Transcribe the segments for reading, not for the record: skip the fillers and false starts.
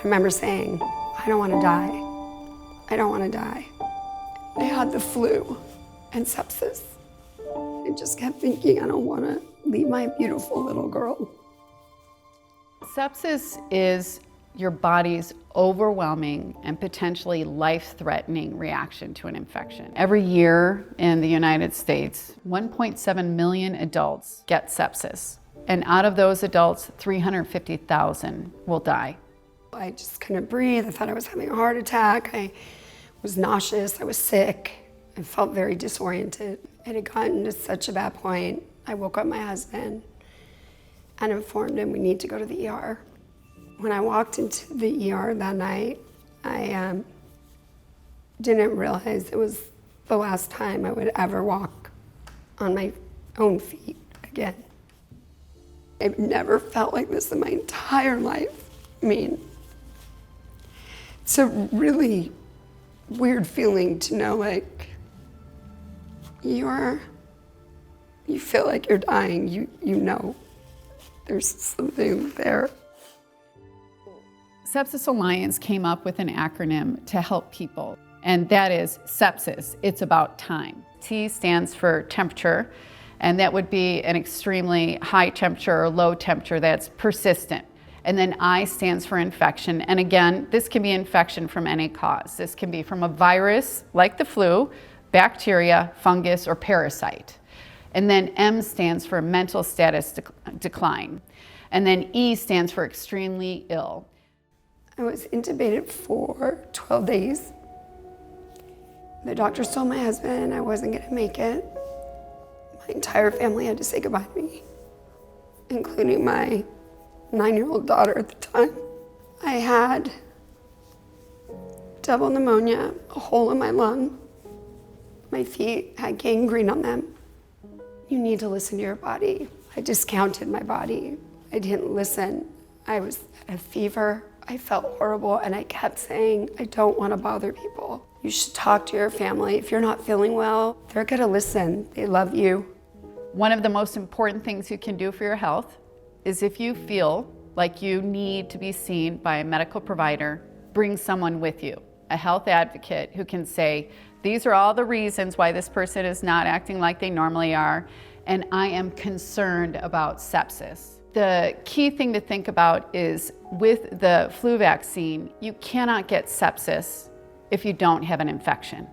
remember saying, I don't want to die. I don't want to die. I had the flu and sepsis. I just kept thinking, I don't want to leave my beautiful little girl. Sepsis is your body's overwhelming and potentially life-threatening reaction to an infection. Every year in the United States, 1.7 million adults get sepsis. And out of those adults, 350,000 will die. I just couldn't breathe. I thought I was having a heart attack. I was nauseous. I was sick. I felt very disoriented. It had gotten to such a bad point. I woke up my husband and informed him we need to go to the ER. When I walked into the ER that night, I didn't realize it was the last time I would ever walk on my own feet again. I've never felt like this in my entire life. I mean, it's a really weird feeling to know, like, you feel like you're dying, you know there's something there. Sepsis Alliance came up with an acronym to help people, and that is sepsis. It's about time. T stands for temperature, and that would be an extremely high temperature or low temperature that's persistent. And then I stands for infection, and again, this can be infection from any cause. This can be from a virus like the flu, bacteria, fungus, or parasite. And then M stands for mental status decline. And then E stands for extremely ill. I was intubated for 12 days. The doctors told my husband I wasn't gonna make it. My entire family had to say goodbye to me, including my 9-year-old daughter at the time. I had double pneumonia, a hole in my lung. My feet had gangrene on them. You need to listen to your body. I discounted my body. I didn't listen. I was at a fever. I felt horrible, and I kept saying, I don't want to bother people. You should talk to your family. If you're not feeling well, they're gonna listen. They love you. One of the most important things you can do for your health is if you feel like you need to be seen by a medical provider, bring someone with you, a health advocate who can say, these are all the reasons why this person is not acting like they normally are, and I am concerned about sepsis. The key thing to think about is with the flu vaccine, you cannot get sepsis if you don't have an infection.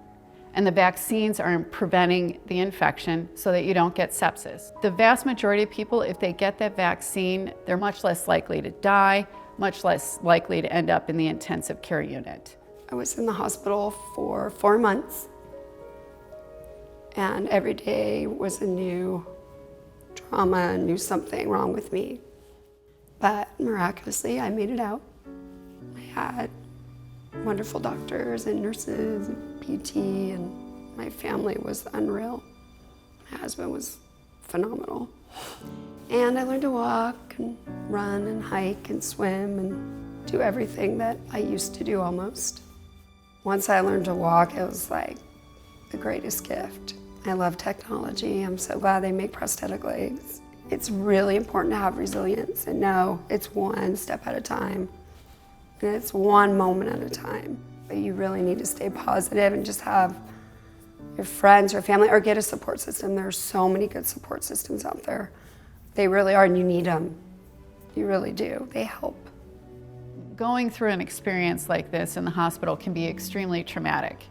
And the vaccines are preventing the infection so that you don't get sepsis. The vast majority of people, if they get that vaccine, they're much less likely to die, much less likely to end up in the intensive care unit. I was in the hospital for 4 months, and every day was a new trauma, a new something wrong with me. But miraculously, I made it out. I had wonderful doctors and nurses and PT, and my family was unreal. My husband was phenomenal. And I learned to walk and run and hike and swim and do everything that I used to do almost. Once I learned to walk, it was like the greatest gift. I love technology. I'm so glad they make prosthetic legs. It's really important to have resilience and know it's one step at a time. And it's one moment at a time. But you really need to stay positive and just have your friends or family, or get a support system. There are so many good support systems out there. They really are, and you need them. You really do. They help. Going through an experience like this in the hospital can be extremely traumatic.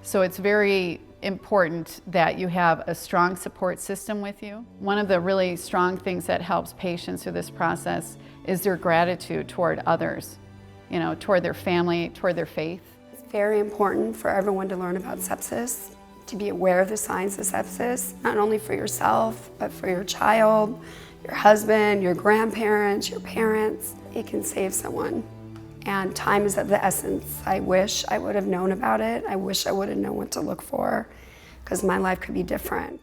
So it's very important that you have a strong support system with you. One of the really strong things that helps patients through this process is their gratitude toward others, toward their family, toward their faith. It's very important for everyone to learn about sepsis, to be aware of the signs of sepsis, not only for yourself, but for your child, your husband, your grandparents, your parents. It can save someone. And time is of the essence. I wish I would have known about it. I wish I would have known what to look for, because my life could be different.